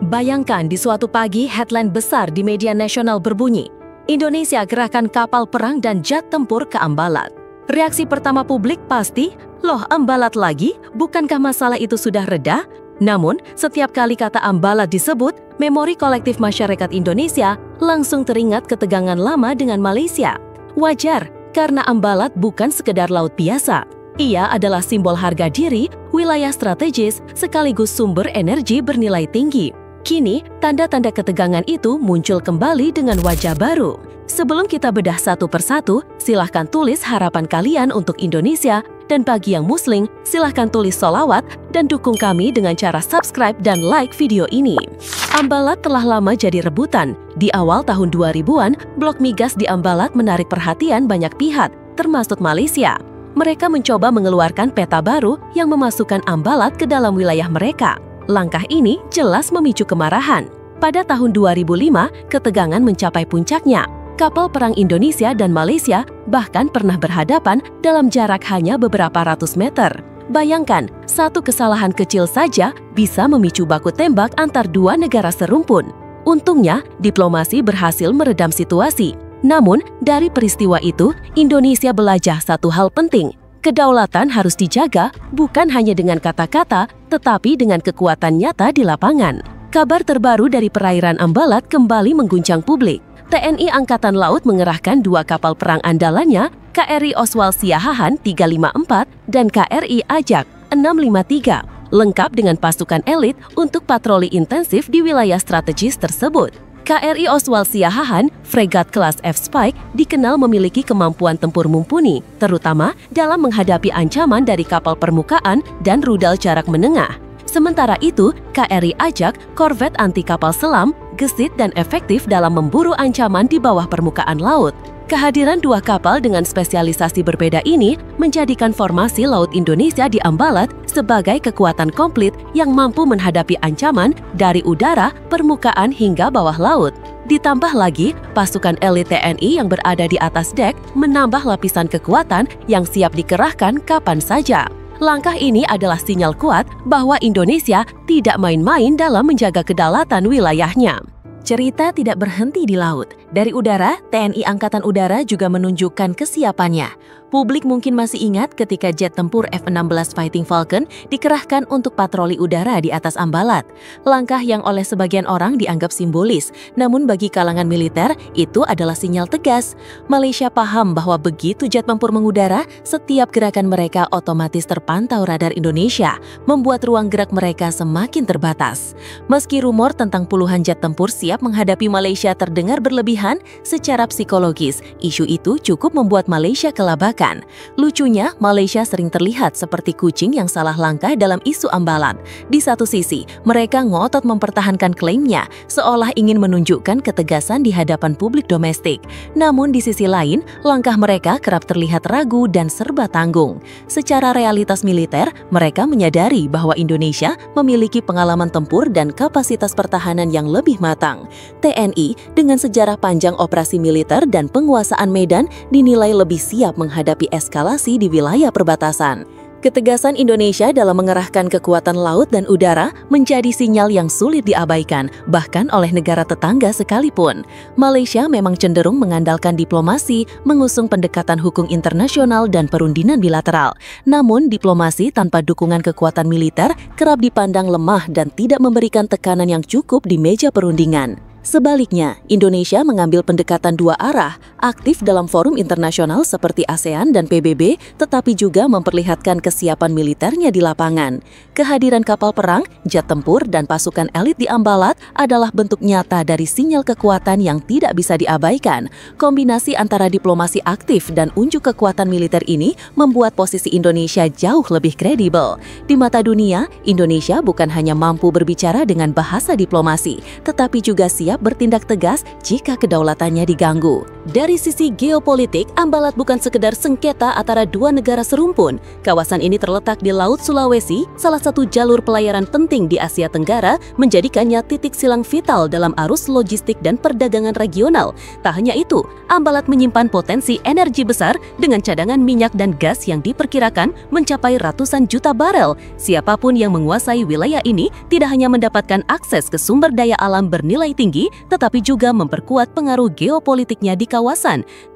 Bayangkan di suatu pagi headline besar di media nasional berbunyi, Indonesia gerahkan kapal perang dan jet tempur ke Ambalat. Reaksi pertama publik pasti, loh Ambalat lagi? Bukankah masalah itu sudah reda? Namun, setiap kali kata Ambalat disebut, memori kolektif masyarakat Indonesia langsung teringat ketegangan lama dengan Malaysia. Wajar, karena Ambalat bukan sekedar laut biasa. Ia adalah simbol harga diri, wilayah strategis, sekaligus sumber energi bernilai tinggi. Kini, tanda-tanda ketegangan itu muncul kembali dengan wajah baru. Sebelum kita bedah satu persatu, silahkan tulis harapan kalian untuk Indonesia, dan bagi yang muslim, silahkan tulis sholawat dan dukung kami dengan cara subscribe dan like video ini. Ambalat telah lama jadi rebutan. Di awal tahun 2000-an, blok migas di Ambalat menarik perhatian banyak pihak, termasuk Malaysia. Mereka mencoba mengeluarkan peta baru yang memasukkan Ambalat ke dalam wilayah mereka. Langkah ini jelas memicu kemarahan. Pada tahun 2005, ketegangan mencapai puncaknya. Kapal perang Indonesia dan Malaysia bahkan pernah berhadapan dalam jarak hanya beberapa ratus meter. Bayangkan, satu kesalahan kecil saja bisa memicu baku tembak antar dua negara serumpun. Untungnya, diplomasi berhasil meredam situasi. Namun, dari peristiwa itu, Indonesia belajar satu hal penting. Kedaulatan harus dijaga bukan hanya dengan kata-kata, tetapi dengan kekuatan nyata di lapangan. Kabar terbaru dari perairan Ambalat kembali mengguncang publik. TNI Angkatan Laut mengerahkan dua kapal perang andalannya, KRI Oswal Siahaan 354 dan KRI Ajak 653, lengkap dengan pasukan elit untuk patroli intensif di wilayah strategis tersebut. KRI Oswal Siahaan, fregat kelas F-Spike, dikenal memiliki kemampuan tempur mumpuni, terutama dalam menghadapi ancaman dari kapal permukaan dan rudal jarak menengah. Sementara itu, KRI Ajak, korvet anti kapal selam, gesit dan efektif dalam memburu ancaman di bawah permukaan laut. Kehadiran dua kapal dengan spesialisasi berbeda ini menjadikan formasi Laut Indonesia di Ambalat sebagai kekuatan komplit yang mampu menghadapi ancaman dari udara, permukaan hingga bawah laut. Ditambah lagi, pasukan elit TNI yang berada di atas dek menambah lapisan kekuatan yang siap dikerahkan kapan saja. Langkah ini adalah sinyal kuat bahwa Indonesia tidak main-main dalam menjaga kedaulatan wilayahnya. Cerita tidak berhenti di laut. Dari udara, TNI Angkatan Udara juga menunjukkan kesiapannya. Publik mungkin masih ingat ketika jet tempur F-16 Fighting Falcon dikerahkan untuk patroli udara di atas Ambalat. Langkah yang oleh sebagian orang dianggap simbolis, namun bagi kalangan militer itu adalah sinyal tegas. Malaysia paham bahwa begitu jet tempur mengudara, setiap gerakan mereka otomatis terpantau radar Indonesia, membuat ruang gerak mereka semakin terbatas. Meski rumor tentang puluhan jet tempur siap menghadapi Malaysia terdengar berlebihan, secara psikologis, isu itu cukup membuat Malaysia kelabakan. Lucunya, Malaysia sering terlihat seperti kucing yang salah langkah dalam isu Ambalat. Di satu sisi, mereka ngotot mempertahankan klaimnya, seolah ingin menunjukkan ketegasan di hadapan publik domestik. Namun di sisi lain, langkah mereka kerap terlihat ragu dan serba tanggung. Secara realitas militer, mereka menyadari bahwa Indonesia memiliki pengalaman tempur dan kapasitas pertahanan yang lebih matang. TNI dengan sejarah panjang operasi militer dan penguasaan medan dinilai lebih siap menghadapi eskalasi di wilayah perbatasan. Ketegasan Indonesia dalam mengerahkan kekuatan laut dan udara menjadi sinyal yang sulit diabaikan, bahkan oleh negara tetangga sekalipun. Malaysia memang cenderung mengandalkan diplomasi, mengusung pendekatan hukum internasional dan perundingan bilateral. Namun, diplomasi tanpa dukungan kekuatan militer kerap dipandang lemah dan tidak memberikan tekanan yang cukup di meja perundingan. Sebaliknya, Indonesia mengambil pendekatan dua arah, aktif dalam forum internasional seperti ASEAN dan PBB, tetapi juga memperlihatkan kesiapan militernya di lapangan. Kehadiran kapal perang, jet tempur, dan pasukan elit di Ambalat adalah bentuk nyata dari sinyal kekuatan yang tidak bisa diabaikan. Kombinasi antara diplomasi aktif dan unjuk kekuatan militer ini membuat posisi Indonesia jauh lebih kredibel. Di mata dunia, Indonesia bukan hanya mampu berbicara dengan bahasa diplomasi, tetapi juga siap bertindak tegas jika kedaulatannya diganggu. Dari Dari sisi geopolitik, Ambalat bukan sekedar sengketa antara dua negara serumpun. Kawasan ini terletak di Laut Sulawesi, salah satu jalur pelayaran penting di Asia Tenggara, menjadikannya titik silang vital dalam arus logistik dan perdagangan regional. Tak hanya itu, Ambalat menyimpan potensi energi besar dengan cadangan minyak dan gas yang diperkirakan mencapai ratusan juta barel. Siapapun yang menguasai wilayah ini tidak hanya mendapatkan akses ke sumber daya alam bernilai tinggi, tetapi juga memperkuat pengaruh geopolitiknya di kawasan.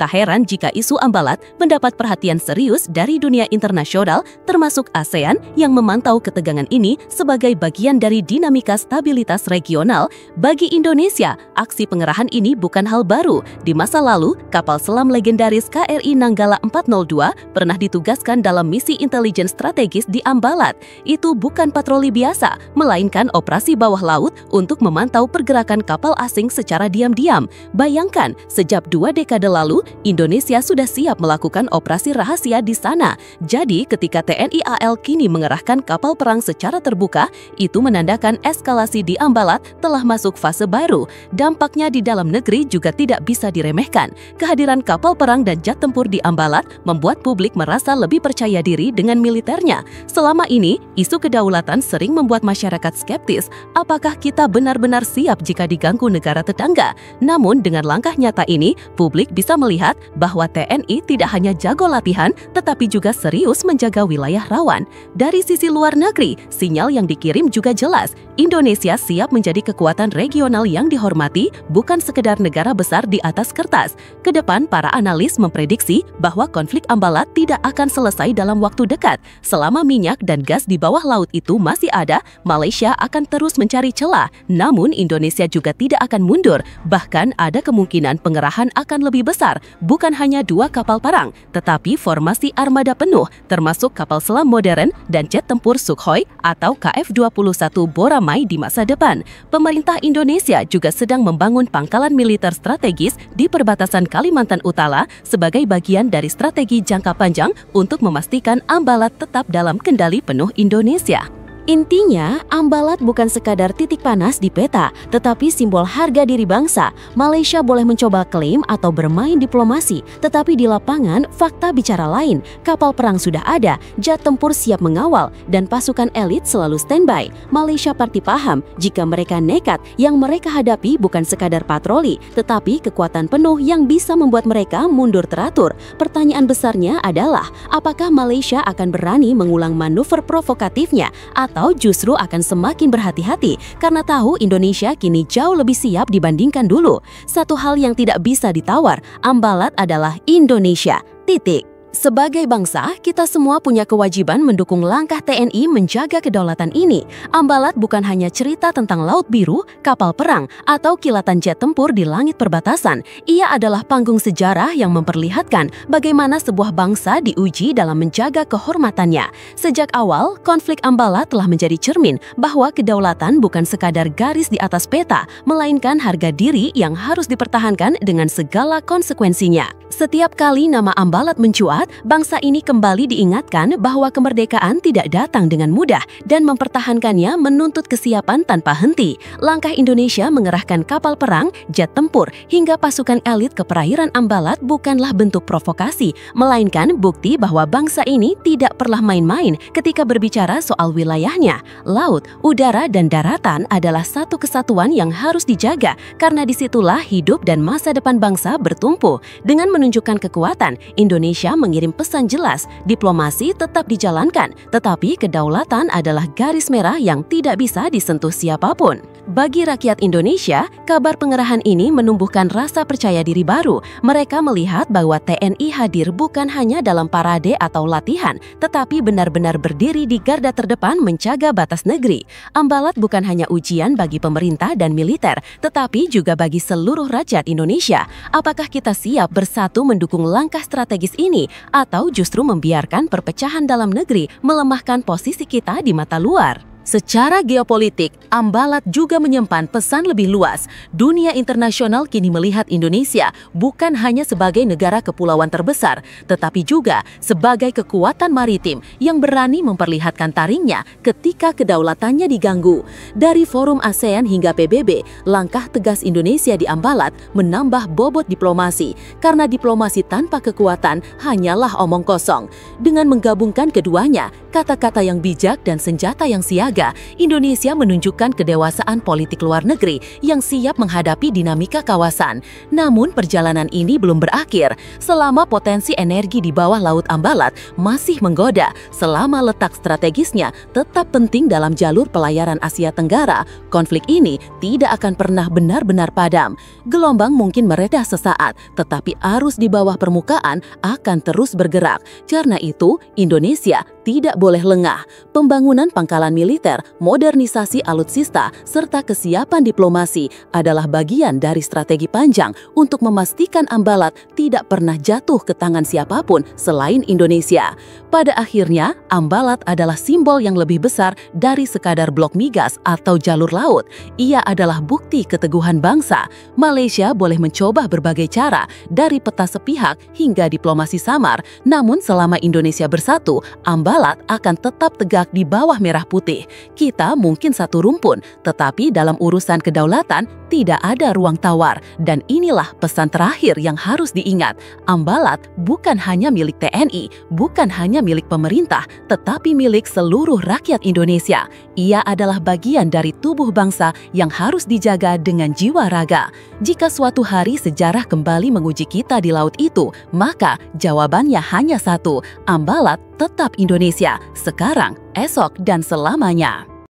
Tak heran jika isu Ambalat mendapat perhatian serius dari dunia internasional, termasuk ASEAN yang memantau ketegangan ini sebagai bagian dari dinamika stabilitas regional. Bagi Indonesia, aksi pengerahan ini bukan hal baru. Di masa lalu, kapal selam legendaris KRI Nanggala 402 pernah ditugaskan dalam misi intelijen strategis di Ambalat. Itu bukan patroli biasa, melainkan operasi bawah laut untuk memantau pergerakan kapal asing secara diam-diam. Bayangkan, sejak 2 dekade lalu, Indonesia sudah siap melakukan operasi rahasia di sana. Jadi, ketika TNI AL kini mengerahkan kapal perang secara terbuka, itu menandakan eskalasi di Ambalat telah masuk fase baru. Dampaknya di dalam negeri juga tidak bisa diremehkan. Kehadiran kapal perang dan jet tempur di Ambalat membuat publik merasa lebih percaya diri dengan militernya. Selama ini, isu kedaulatan sering membuat masyarakat skeptis. Apakah kita benar-benar siap jika diganggu negara tetangga? Namun, dengan langkah nyata ini, publik bisa melihat bahwa TNI tidak hanya jago latihan, tetapi juga serius menjaga wilayah rawan. Dari sisi luar negeri, sinyal yang dikirim juga jelas. Indonesia siap menjadi kekuatan regional yang dihormati, bukan sekedar negara besar di atas kertas. Kedepan, para analis memprediksi bahwa konflik Ambalat tidak akan selesai dalam waktu dekat. Selama minyak dan gas di bawah laut itu masih ada, Malaysia akan terus mencari celah. Namun, Indonesia juga tidak akan mundur. Bahkan ada kemungkinan pengerahan akan lebih besar, bukan hanya 2 kapal perang, tetapi formasi armada penuh, termasuk kapal selam modern dan jet tempur Sukhoi atau KF-21 Boramai di masa depan. Pemerintah Indonesia juga sedang membangun pangkalan militer strategis di perbatasan Kalimantan Utara sebagai bagian dari strategi jangka panjang untuk memastikan Ambalat tetap dalam kendali penuh Indonesia. Intinya, Ambalat bukan sekadar titik panas di peta, tetapi simbol harga diri bangsa. Malaysia boleh mencoba klaim atau bermain diplomasi, tetapi di lapangan fakta bicara lain. Kapal perang sudah ada, jet tempur siap mengawal, dan pasukan elit selalu standby. Malaysia pasti paham jika mereka nekat, yang mereka hadapi bukan sekadar patroli, tetapi kekuatan penuh yang bisa membuat mereka mundur teratur. Pertanyaan besarnya adalah, apakah Malaysia akan berani mengulang manuver provokatifnya atau justru akan semakin berhati-hati karena tahu Indonesia kini jauh lebih siap dibandingkan dulu. Satu hal yang tidak bisa ditawar, Ambalat adalah Indonesia. Titik. Sebagai bangsa, kita semua punya kewajiban mendukung langkah TNI menjaga kedaulatan ini. Ambalat bukan hanya cerita tentang Laut Biru, kapal perang, atau kilatan jet tempur di langit perbatasan. Ia adalah panggung sejarah yang memperlihatkan bagaimana sebuah bangsa diuji dalam menjaga kehormatannya. Sejak awal, konflik Ambalat telah menjadi cermin bahwa kedaulatan bukan sekadar garis di atas peta, melainkan harga diri yang harus dipertahankan dengan segala konsekuensinya. Setiap kali nama Ambalat mencuat, bangsa ini kembali diingatkan bahwa kemerdekaan tidak datang dengan mudah dan mempertahankannya menuntut kesiapan tanpa henti. Langkah Indonesia mengerahkan kapal perang, jet tempur, hingga pasukan elit ke perairan Ambalat bukanlah bentuk provokasi, melainkan bukti bahwa bangsa ini tidak pernah main-main ketika berbicara soal wilayahnya. Laut, udara, dan daratan adalah satu kesatuan yang harus dijaga karena disitulah hidup dan masa depan bangsa bertumpu. Dengan menunjukkan kekuatan, Indonesia mengirim pesan jelas, diplomasi tetap dijalankan, tetapi kedaulatan adalah garis merah yang tidak bisa disentuh siapapun. Bagi rakyat Indonesia, kabar pengerahan ini menumbuhkan rasa percaya diri baru. Mereka melihat bahwa TNI hadir bukan hanya dalam parade atau latihan, tetapi benar-benar berdiri di garda terdepan menjaga batas negeri. Ambalat bukan hanya ujian bagi pemerintah dan militer, tetapi juga bagi seluruh rakyat Indonesia. Apakah kita siap bersatu mendukung langkah strategis ini, atau justru membiarkan perpecahan dalam negeri melemahkan posisi kita di mata luar? Secara geopolitik, Ambalat juga menyimpan pesan lebih luas. Dunia internasional kini melihat Indonesia bukan hanya sebagai negara kepulauan terbesar, tetapi juga sebagai kekuatan maritim yang berani memperlihatkan taringnya ketika kedaulatannya diganggu. Dari forum ASEAN hingga PBB, langkah tegas Indonesia di Ambalat menambah bobot diplomasi, karena diplomasi tanpa kekuatan hanyalah omong kosong. Dengan menggabungkan keduanya, kata-kata yang bijak dan senjata yang siaga, Indonesia menunjukkan kedewasaan politik luar negeri yang siap menghadapi dinamika kawasan. Namun perjalanan ini belum berakhir. Selama potensi energi di bawah Laut Ambalat masih menggoda, selama letak strategisnya tetap penting dalam jalur pelayaran Asia Tenggara, konflik ini tidak akan pernah benar-benar padam. Gelombang mungkin mereda sesaat, tetapi arus di bawah permukaan akan terus bergerak. Karena itu, Indonesia tidak boleh lengah. Pembangunan pangkalan militer, modernisasi alutsista, serta kesiapan diplomasi adalah bagian dari strategi panjang untuk memastikan Ambalat tidak pernah jatuh ke tangan siapapun selain Indonesia. Pada akhirnya, Ambalat adalah simbol yang lebih besar dari sekadar blok migas atau jalur laut. Ia adalah bukti keteguhan bangsa. Malaysia boleh mencoba berbagai cara, dari peta sepihak hingga diplomasi samar, namun selama Indonesia bersatu, Ambalat akan tetap tegak di bawah merah putih. Kita mungkin satu rumpun, tetapi dalam urusan kedaulatan tidak ada ruang tawar. Dan inilah pesan terakhir yang harus diingat. Ambalat bukan hanya milik TNI, bukan hanya milik pemerintah, tetapi milik seluruh rakyat Indonesia. Ia adalah bagian dari tubuh bangsa yang harus dijaga dengan jiwa raga. Jika suatu hari sejarah kembali menguji kita di laut itu, maka jawabannya hanya satu: Ambalat tetap Indonesia, sekarang, esok, dan selamanya.